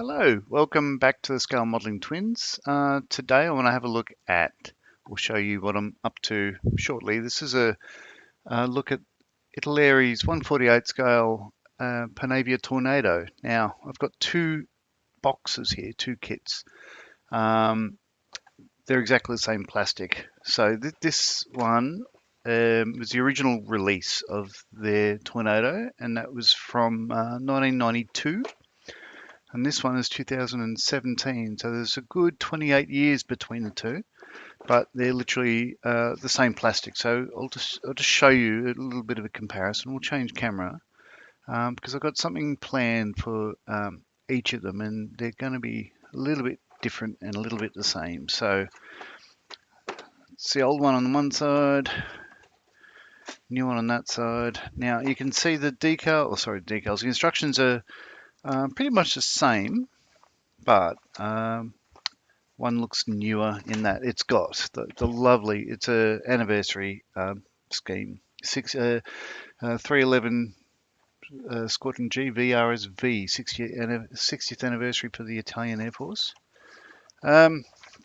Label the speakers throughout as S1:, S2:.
S1: Hello, welcome back to the Scale Modeling Twins. Today I want to have a look at, or show you what I'm up to shortly. This is a look at Italeri's 1/48 scale Panavia Tornado. Now, I've got two boxes here, two kits. They're exactly the same plastic. So this one was the original release of their Tornado, and that was from 1992. And this one is 2017, so there's a good 28 years between the two, but they're literally the same plastic. So I'll just show you a little bit of a comparison. We'll change camera because I've got something planned for each of them, and they're going to be a little bit different and a little bit the same. So it's the old one on the one side, new one on that side. Now you can see the decals. The instructions are pretty much the same, but one looks newer in that it's got the lovely, it's a anniversary scheme. 311 Squadron G VRSV 60th anniversary for the Italian Air Force. But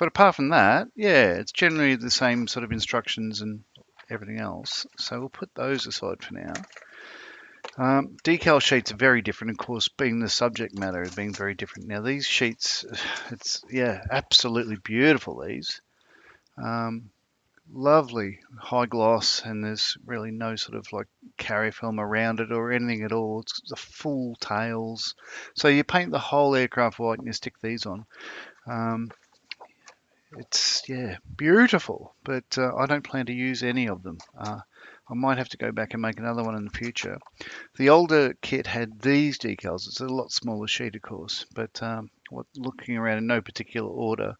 S1: apart from that, yeah, it's generally the same sort of instructions and everything else. So we'll put those aside for now. Decal sheets are very different, of course, being the subject matter as being very different. Now these sheets, it's, yeah, absolutely beautiful, these. Lovely high gloss, and there's really no sort of like carrier film around it or anything at all. It's the full tails. So you paint the whole aircraft white and you stick these on. It's, yeah, beautiful, but I don't plan to use any of them. I might have to go back and make another one in the future. The older kit had these decals. It's a lot smaller sheet, of course, but looking around in no particular order,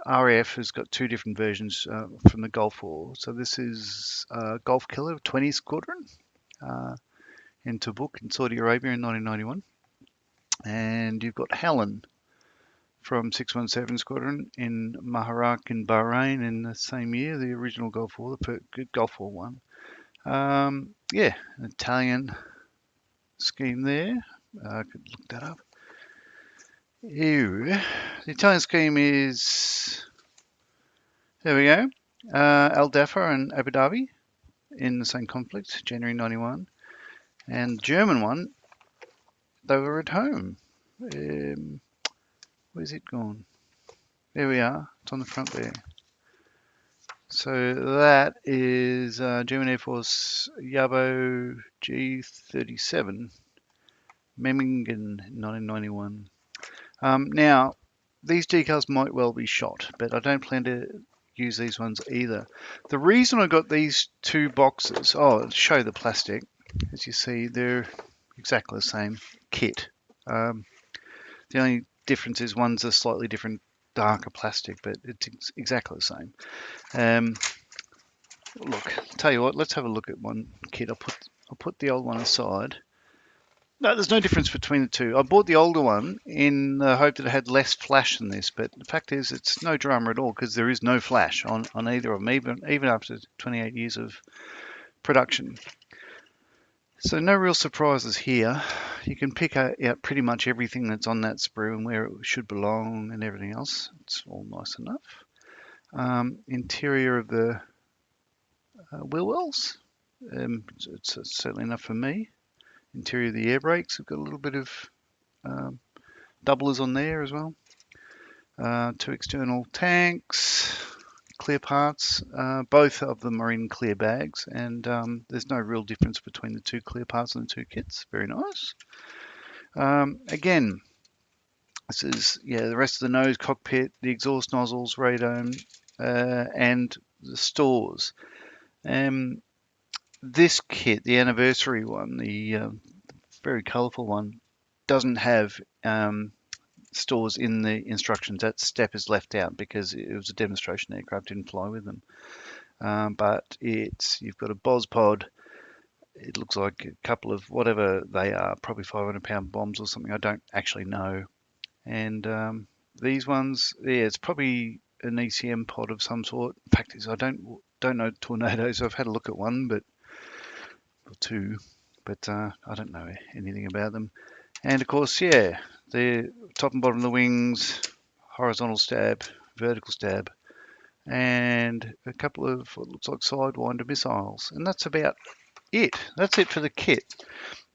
S1: RAF has got two different versions from the Gulf War. So this is Gulf Killer 20 Squadron in Tabuk in Saudi Arabia in 1991. And you've got Helen from 617 Squadron in Maharak in Bahrain in the same year, the original Gulf War, the Gulf War one. Yeah, an Italian scheme there. I could look that up. Ew. The Italian scheme is, there we go, Al Dafa and Abu Dhabi in the same conflict, January 91. And the German one, they were at home. Where's it gone? There we are. It's on the front there. So that is German Air Force Jabo G37, Memmingen, 1991. Now, these decals might well be shot, but I don't plan to use these ones either. The reason I got these two boxes, to show the plastic, as you see, they're exactly the same kit. The only difference is one's a slightly different, darker plastic, but it's exactly the same. Look, tell you what, let's have a look at one kit. I'll put the old one aside. No, there's no difference between the two. I bought the older one in the hope that it had less flash than this, but the fact is it's no drama at all because there is no flash on either of them, even after 28 years of production. So no real surprises here. You can pick out pretty much everything that's on that sprue and where it should belong and everything else. It's all nice enough. Interior of the wheel wells, it's certainly enough for me. Interior of the air brakes, we've got a little bit of doublers on there as well. Two external tanks, clear parts. Both of them are in clear bags, and there's no real difference between the two clear parts and the two kits. Very nice. Again, this is the rest of the nose, cockpit, the exhaust nozzles, radome, and the stores. This kit, the anniversary one, the very colourful one, doesn't have stores in the instructions. That step is left out because it was a demonstration aircraft, didn't fly with them. But you've got a BOS pod. It looks like a couple of whatever they are, probably 500-pound bombs or something. I don't actually know. And these ones, it's probably an ECM pod of some sort. The fact is, I don't know tornadoes. I've had a look at one, or two, but I don't know anything about them. And of course, the top and bottom of the wings, horizontal stab, vertical stab, and a couple of what looks like sidewinder missiles, and that's about it. That's it for the kit.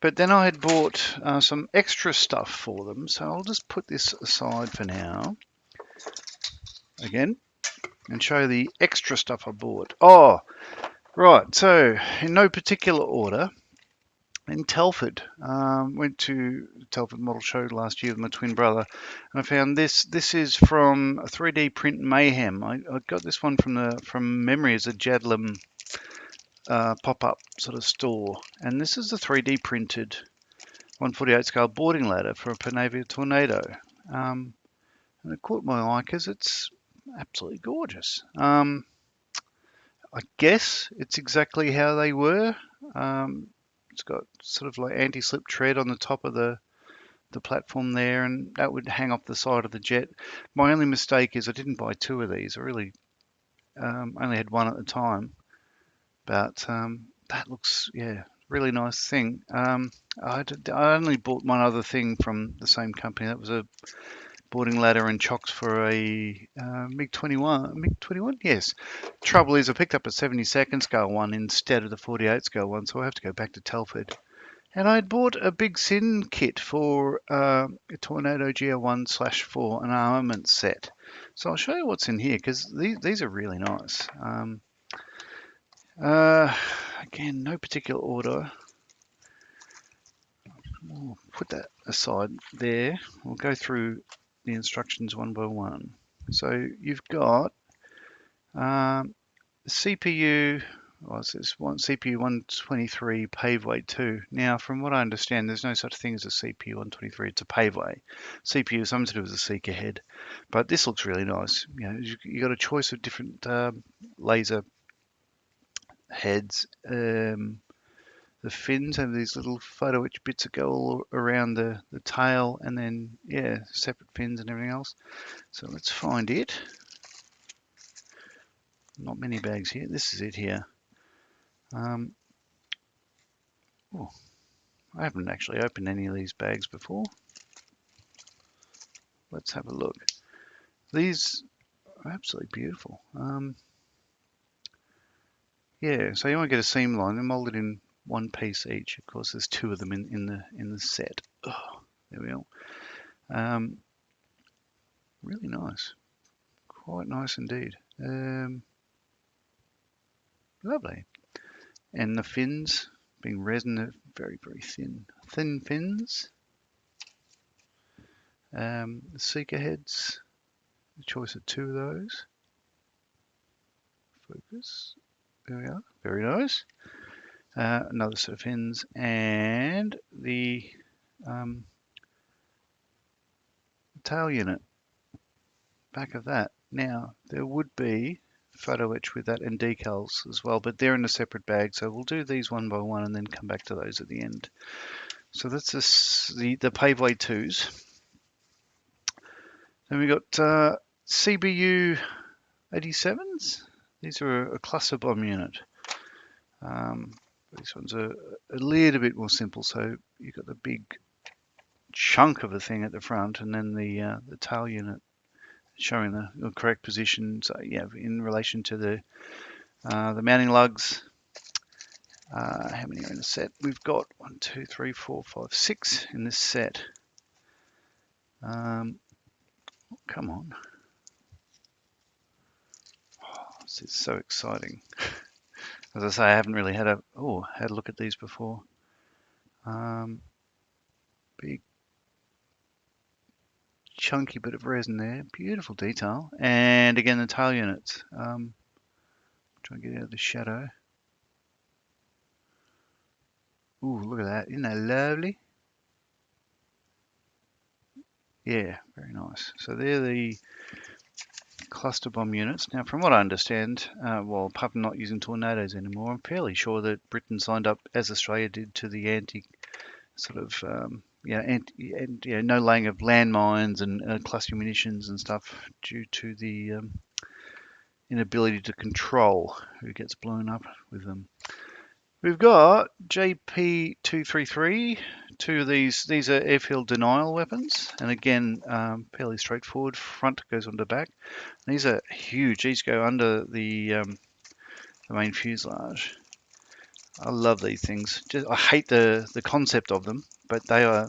S1: But then I had bought some extra stuff for them, so I'll just put this aside for now again and show the extra stuff I bought. Oh, right, so in no particular order, in Telford, went to Telford Model Show last year with my twin brother, and I found this. This is from 3D Print Mayhem. I got this one from memory as a Jadlam pop-up sort of store, and this is a 3D printed 148 scale boarding ladder for a Panavia Tornado, and it caught my eye because it's absolutely gorgeous. I guess it's exactly how they were. It's got sort of like anti-slip tread on the top of the platform there, and that would hang off the side of the jet. My only mistake is I didn't buy two of these. I really only had one at the time, but that looks, yeah, really nice thing. I only bought one other thing from the same company. That was a boarding ladder and chocks for a MiG-21. MiG-21, yes. Trouble is I picked up a 72nd scale one instead of the 48 scale one, so I have to go back to Telford. And I'd bought a Big Sin kit for a Tornado GR1/4, an armament set. So I'll show you what's in here, because these are really nice. Again, no particular order. We'll put that aside there. We'll go through the instructions one by one. So you've got CPU. Well, it says CPU 123 paveway 2. Now, from what I understand, there's no such thing as a CPU 123. It's a paveway. CPU is something to do with the seeker head, but this looks really nice. You know, you got a choice of different laser heads. The fins have these little photo etch bits that go all around the tail, and then, yeah, separate fins and everything else. So let's find it. Not many bags here. This is it here. Oh, I haven't actually opened any of these bags before. Let's have a look. These are absolutely beautiful. Yeah, so you want to get a seam line. They're molded in one piece each. Of course, there's two of them in the set. Oh, there we are. Really nice. Quite nice indeed. Lovely. And the fins being resin, are very, very thin. Thin fins. The seeker heads, the choice of two of those. Focus. There we are. Very nice. Another set of fins, and the tail unit. Back of that. Now, there would be photo etch with that and decals as well, but they're in a separate bag, so we'll do these one by one and then come back to those at the end. So that's the paveway 2s. Then we got CBU 87s. These are a cluster bomb unit. These ones are a little bit more simple. So you've got the big chunk of the thing at the front, and then the tail unit showing the correct position. So yeah, in relation to the mounting lugs. How many are in the set? We've got 1, 2, 3, 4, 5, 6 in this set. Come on. Oh, this is so exciting. As I say, I haven't really had a look at these before. Big chunky bit of resin there, beautiful detail, and again the tail units. Try and get out of the shadow. Ooh, look at that! Isn't that lovely? Yeah, very nice. So they're the cluster bomb units. Now, from what I understand, well, apart from not using tornadoes anymore, I'm fairly sure that Britain signed up, as Australia did, to the anti sort of no laying of landmines and cluster munitions and stuff due to the inability to control who gets blown up with them. We've got JP233 two of these are airfield denial weapons, and again, fairly straightforward. Front goes on the back. These are huge. These go under the main fuselage. I love these things. I hate the concept of them, but they are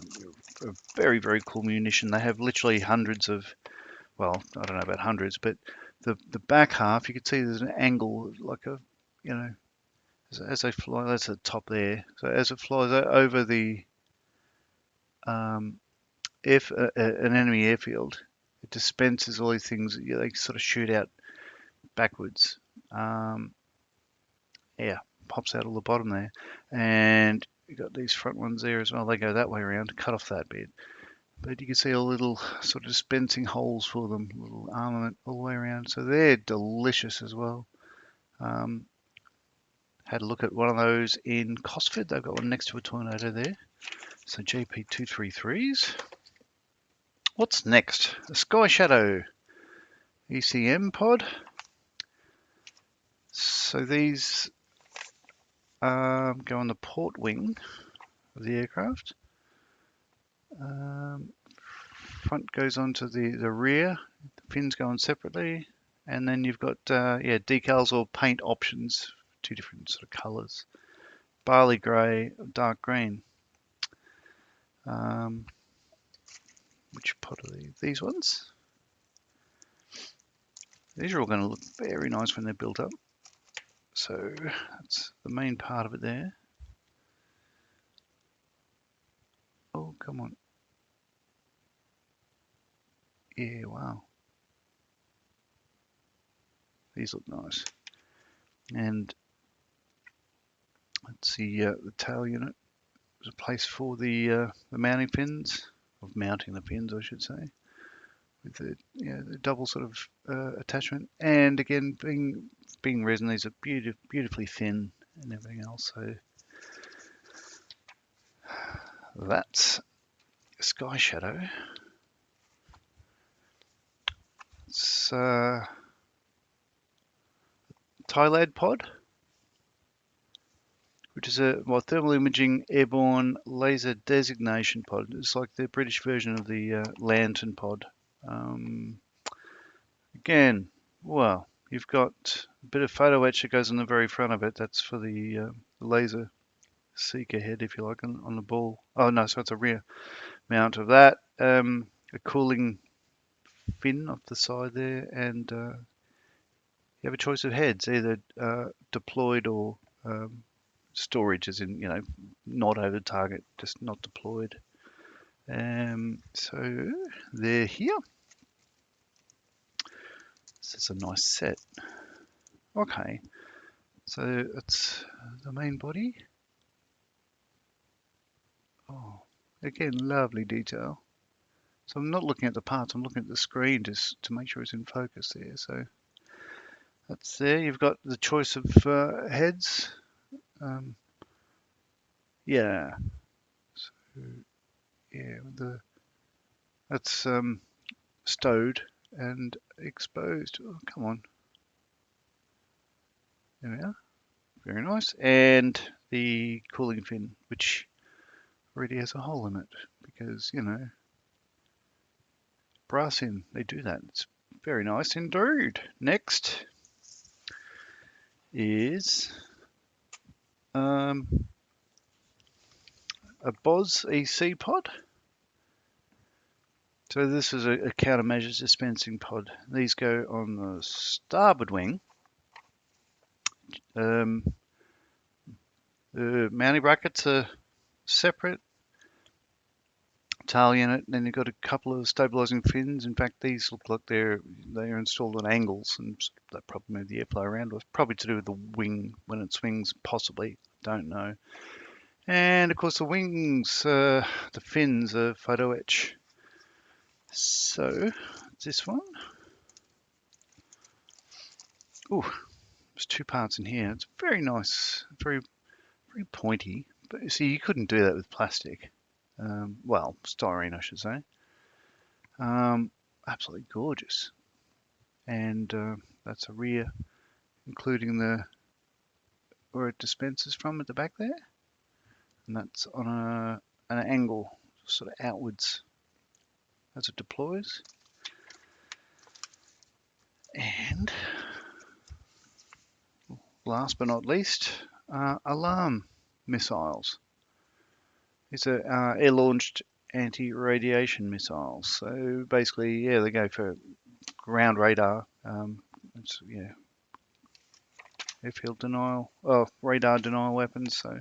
S1: a very, very cool munition. They have literally hundreds of, well, I don't know about hundreds, but the back half, you can see there's an angle, like a, you know, as they fly, that's the top there. So as it flies over the an enemy airfield, it dispenses all these things. They sort of shoot out backwards. Yeah, pops out all the bottom there, and you got these front ones there as well. They go that way around to cut off that bit. But you can see all little sort of dispensing holes for them, little armament all the way around. So they're delicious as well. Had a look at one of those in Cosford. They've got one next to a Tornado there. So GP233s. What's next? A Sky Shadow ECM pod. So these go on the port wing of the aircraft. Front goes onto the rear. The fins go on separately, and then you've got decals or paint options, two different sort of colours: barley grey, dark green. Which pod are these? These ones. These are all going to look very nice when they're built up. So that's the main part of it there. Oh, come on. Yeah, wow. These look nice. And let's see, the tail unit. There's a place for the mounting fins, of mounting the fins, I should say, with the double sort of attachment. And again, being resin, these are beautifully thin and everything else. So that's Sky Shadow. It's Tylad pod, which is a thermal imaging airborne laser designation pod. It's like the British version of the Lantern pod. Again, well, you've got a bit of photo etch that goes on the very front of it. That's for the laser seeker head, if you like, on the ball. Oh no, so it's a rear mount of that. A cooling fin off the side there, and you have a choice of heads, either deployed or storage, as in, not over target, just not deployed. So they're here. This is a nice set. Okay, so that's the main body. Oh, again, lovely detail. So I'm not looking at the parts, I'm looking at the screen just to make sure it's in focus there. So that's there. You've got the choice of heads. Yeah. So yeah, that's stowed and exposed. Oh, come on. There we are. Very nice. And the cooling fin, which already has a hole in it because, brass in, they do that. It's very nice indeed. Next is a BOS EC pod. So this is a countermeasures dispensing pod. These go on the starboard wing. The mounting brackets are separate. Tail unit, then you've got a couple of stabilizing fins. In fact, these look like they're installed on angles, and that probably move the airflow around. It's probably to do with the wing when it swings, possibly. Don't know. And of course, the wings, the fins are photo etch. So this one. Oh, there's two parts in here. It's very nice, very pointy. But you see, you couldn't do that with plastic. Well, styrene, I should say. Absolutely gorgeous. And that's a rear, including where it dispenses from at the back there. And that's on a an angle sort of outwards as it deploys. And last but not least, alarm missiles. These are air-launched anti-radiation missiles. So basically, yeah, they go for ground radar. Yeah, airfield denial, radar denial weapons. So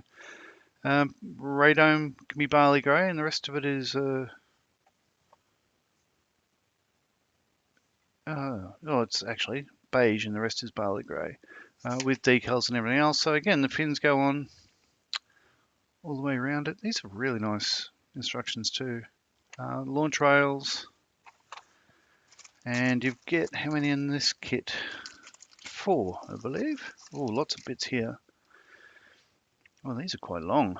S1: radome can be barley grey, and the rest of it is it's actually beige, and the rest is barley grey, with decals and everything else. So again, the fins go on all the way around it. These are really nice instructions too. Launch rails, and you get how many in this kit? 4, I believe. Oh, lots of bits here. Oh, these are quite long.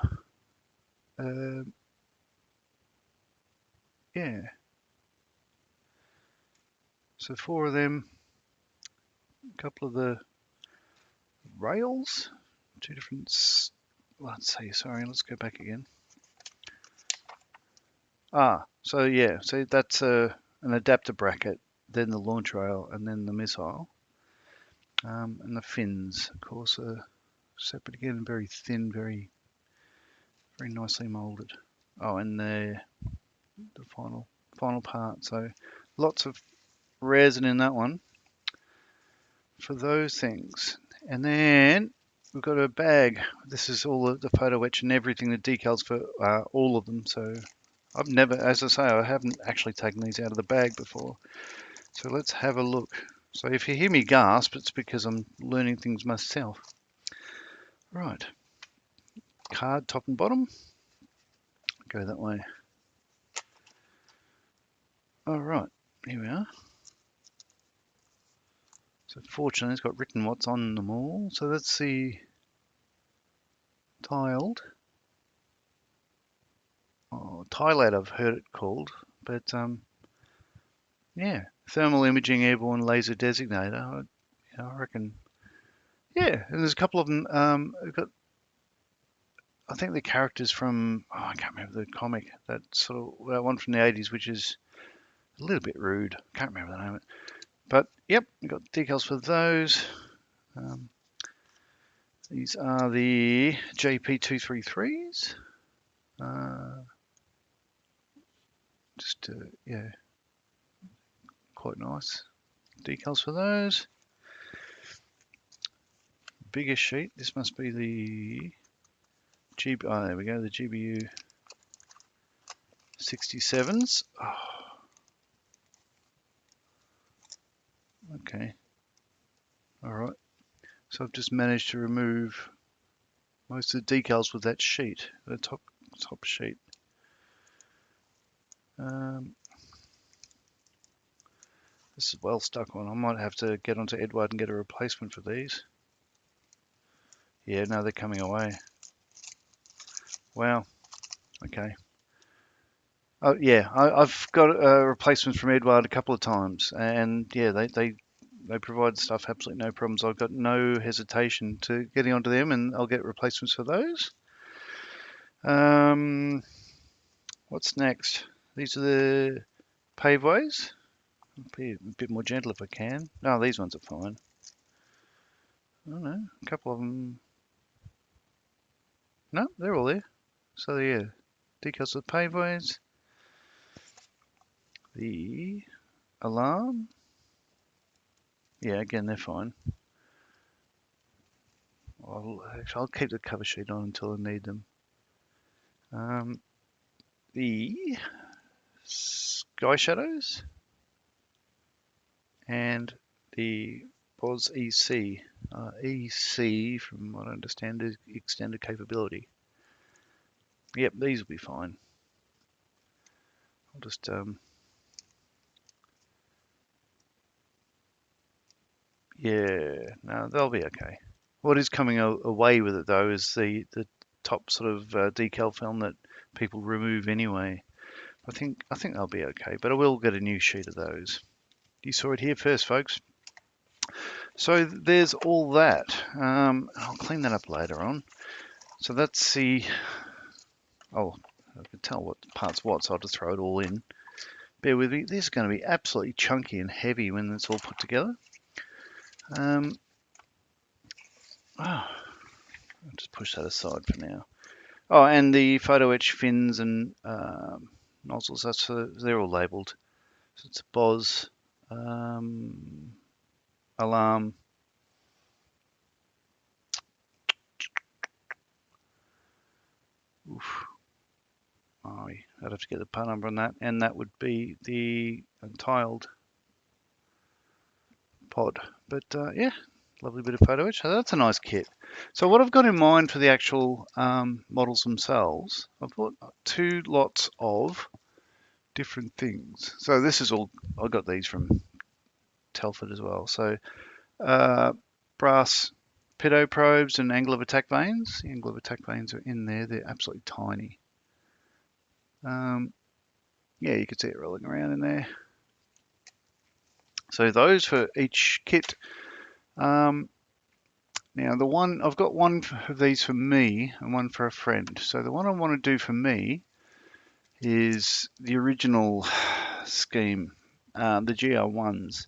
S1: Yeah. So 4 of them. A couple of the rails. 2 different. Let's see. Sorry, let's go back again. So yeah. So that's an adapter bracket, then the launch rail, and then the missile. And the fins, of course, are separate again, very thin, very nicely molded. Oh, and the final part. So lots of resin in that one for those things. And then we've got a bag. This is all the photo etch and everything, the decals for all of them. So I've never, as I say, I haven't actually taken these out of the bag before. So let's have a look. So if you hear me gasp, it's because I'm learning things myself. Right. Card top and bottom. Go that way. All right. Here we are. So fortunately, it's got written what's on them all. So that's the tiled. Tiled, I've heard it called, but yeah, thermal imaging airborne laser designator. I reckon. Yeah, and there's a couple of them. We've got, I think the characters from, I can't remember the comic. That one from the 80s, which is a little bit rude. Can't remember the name of it. But yep, we've got decals for those. These are the JP233s. Yeah, quite nice decals for those. Bigger sheet. This must be the there we go. The GBU 67s. Oh. Okay. All right. So I've just managed to remove most of the decals with that sheet, the top sheet. This is well stuck on. I might have to get onto Eduard and get a replacement for these. Yeah, no, they're coming away. Wow. Okay. Oh yeah, I've got replacements from Eduard a couple of times, and yeah, they provide stuff absolutely no problems. I've got no hesitation to getting onto them, and I'll get replacements for those. What's next? These are the paveways. I'll be a bit more gentle if I can. No, these ones are fine. I don't know, a couple of them. No, they're all there. So yeah, decals of the paveways. The alarm. Yeah, again, they're fine. I'll keep the cover sheet on until I need them. The sky shadows and the POS EC. EC, from what I understand, is extended capability. Yep, these will be fine. I'll just yeah, no, they'll be okay. What is coming away with it though is the top sort of decal film that people remove anyway. I think they'll be okay, but I will get a new sheet of those. You saw it here first, folks. So there's all that. I'll clean that up later on. So that's the. Oh, I can tell what part's what, so I'll just throw it all in. Bear with me. This is going to be absolutely chunky and heavy when it's all put together. I'll just push that aside for now. Oh, and the photo etch fins and nozzles, they're all labelled. So it's a BOS, alarm, oof. Oh, I'd have to get the part number on that, and that would be the tiled pod. But yeah, lovely bit of photo etch. So that's a nice kit. So what I've got in mind for the actual models themselves, I've bought 2 lots of different things. So this is all, I got these from Telford as well. So brass pitot probes and angle of attack vanes. The angle of attack vanes are in there. They're absolutely tiny. Yeah, you can see it rolling around in there. So those for each kit. Now the one, I've got one of these for me and one for a friend. So the one I want to do for me is the original scheme, the GR1s.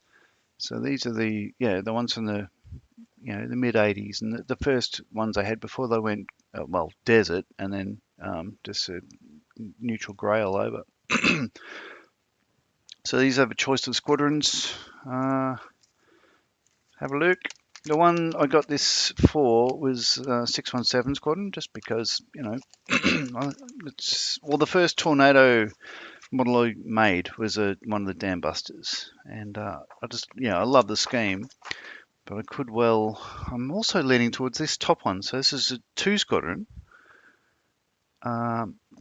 S1: So these are the ones from the the mid 80s, and the first ones I had before they went well, desert, and then just a neutral grey all over. So these have a choice of squadrons. Have a look. The one I got this for was 617 Squadron, just because, it's, well, the first Tornado model I made was one of the dam busters, and I love the scheme, but I'm also leaning towards this top one. So this is a 2 Squadron,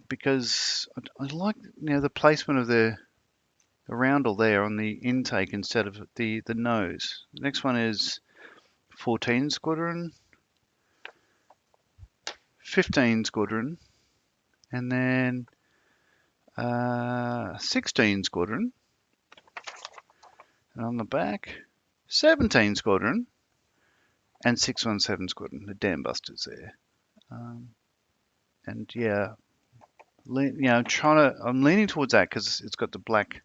S1: because I like, the placement of the roundel there on the intake instead of the nose. The next one is 14 Squadron, 15 Squadron, and then 16 Squadron, and on the back 17 Squadron and 617 Squadron, the dam busters there. And yeah, I'm leaning towards that because it's got the black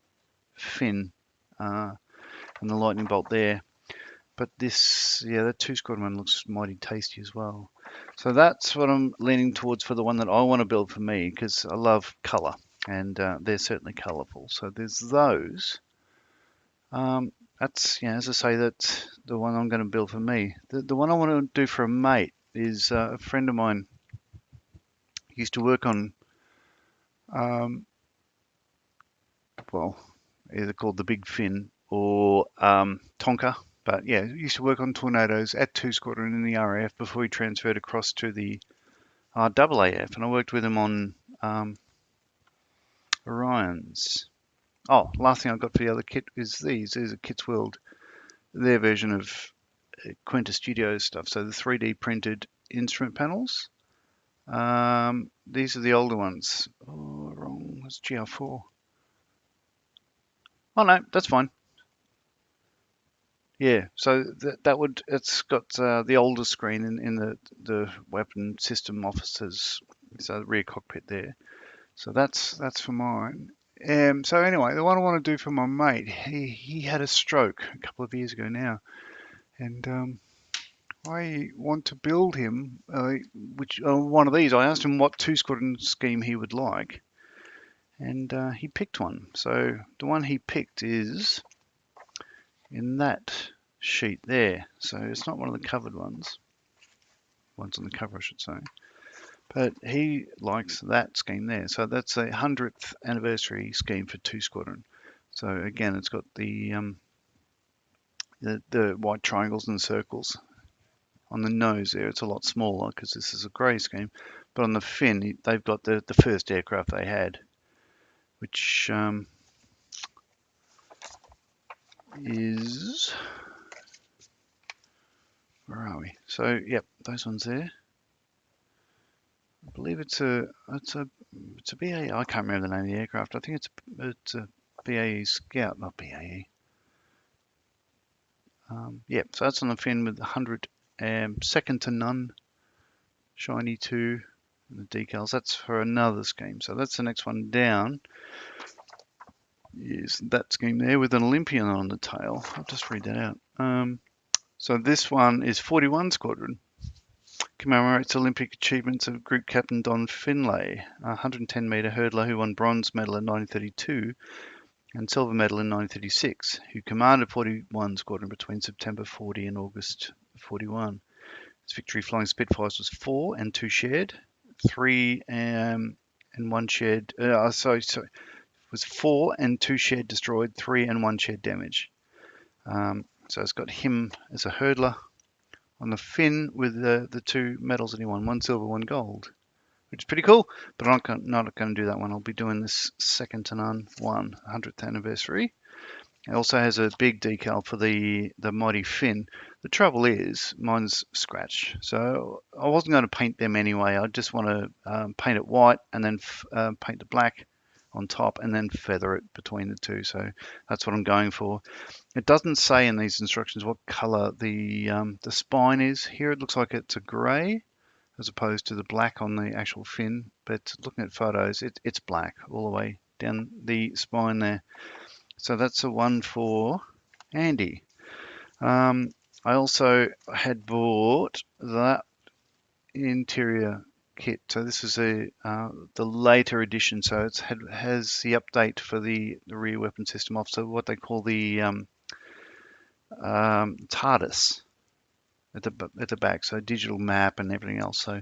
S1: fin and the lightning bolt there. But this, the 2 Squadron one looks mighty tasty as well. So that's what I'm leaning towards for the one that I want to build for me, because I love colour, and they're certainly colourful. So there's those. That's, as I say, that's the one I'm going to build for me. The one I want to do for a mate is a friend of mine. He used to work on, either called the Big Fin or Tonka. But yeah, he used to work on Tornadoes at 2 Squadron in the RAF before he transferred across to the AAF, and I worked with him on Orions. Oh, last thing I got for the other kit is these. These are Kit's World, their version of Quinta Studio stuff. So the 3D printed instrument panels. These are the older ones. Oh, wrong. That's GR4. Oh no, that's fine. Yeah, so it's got the older screen in the weapon system officers, so the rear cockpit there. So that's for mine. So anyway, the one I want to do for my mate, he had a stroke a couple of years ago now, and I want to build him one of these. I asked him what 2 Squadron scheme he would like, and he picked one. So the one he picked is in that sheet there. So it's not one of the covered ones. One's on the cover, I should say. But he likes that scheme there. So that's a 100th anniversary scheme for 2 Squadron. So again, it's got the white triangles and circles. On the nose there, it's a lot smaller because this is a grey scheme. But on the fin, they've got the first aircraft they had, which is, where are we? So yep, those ones there. I believe it's a BAE. I can't remember the name of the aircraft. I think it's a BAE Scout, not BAE. Yep, so that's on the fin with 100, second to none, shiny 2, and the decals. That's for another scheme. So that's the next one down. Is that scheme there with an Olympian on the tail. I'll just read that out. So this one is 41 Squadron. Commemorates Olympic achievements of Group Captain Don Finlay, a 110-metre hurdler who won bronze medal in 1932 and silver medal in 1936, who commanded 41 Squadron between September 40 and August 41. His victory flying Spitfires was 4 and 2 shared, 3 and 1 shared. It was 4 and 2 shared destroyed, 3 and 1 shared damage. So it's got him as a hurdler on the fin with the 2 medals that he won, 1 silver, 1 gold, which is pretty cool. But I'm not going to do that one. I'll be doing this second to none one, 100th anniversary. It also has a big decal for the mighty fin. The trouble is, mine's scratch, so I wasn't going to paint them anyway. I just want to paint it white and then paint the black on top and then feather it between the two. So that's what I'm going for. It doesn't say in these instructions what color the spine is. Here it looks like it's a grey as opposed to the black on the actual fin, but looking at photos, it's black all the way down the spine there. So that's the one for Andy. I also had bought that interior kit. So this is the later edition. So it has the update for the rear weapon system officer, what they call the TARDIS at the back. So digital map and everything else. So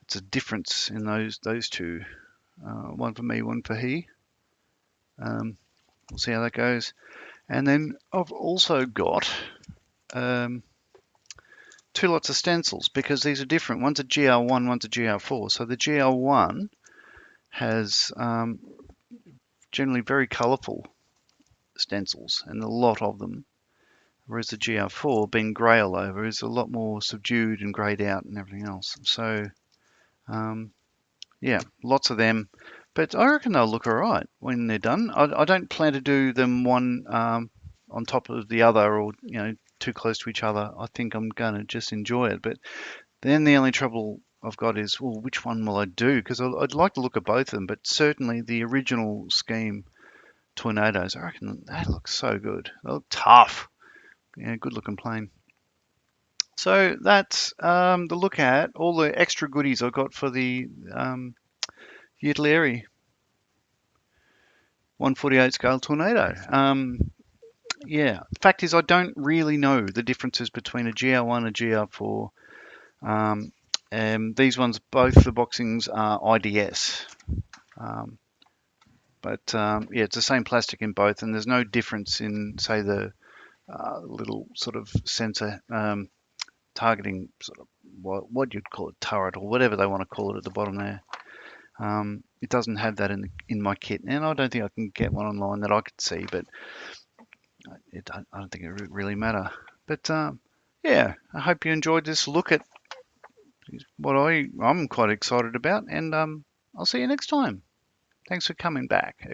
S1: it's a difference in those two. One for me, one for he. We'll see how that goes. And then I've also got 2 lots of stencils because these are different. One's a GR1, one's a GR4. So the GR1 has generally very colourful stencils and a lot of them, whereas the GR4, being grey all over, is a lot more subdued and greyed out and everything else. So yeah, lots of them. But I reckon they'll look all right when they're done. I don't plan to do them one on top of the other or too close to each other. I think I'm going to just enjoy it. But then the only trouble I've got is, well, which one will I do? Because I'd like to look at both of them, but certainly the original scheme Tornadoes, I reckon that looks so good. They look tough. Yeah, good looking plane. So that's the look at all the extra goodies I got for the Italeri 148 scale Tornado. Yeah, the fact is I don't really know the differences between a GR1 and a GR4. These ones, both the boxings are IDS. But yeah, it's the same plastic in both, and there's no difference in, say, the little sort of sensor targeting, sort of what you'd call it, turret or whatever they want to call it at the bottom there. It doesn't have that in my kit, and I don't think I can get one online that I could see, but I don't think it really matter. But yeah, I hope you enjoyed this look at what I'm quite excited about, and I'll see you next time. Thanks for coming back.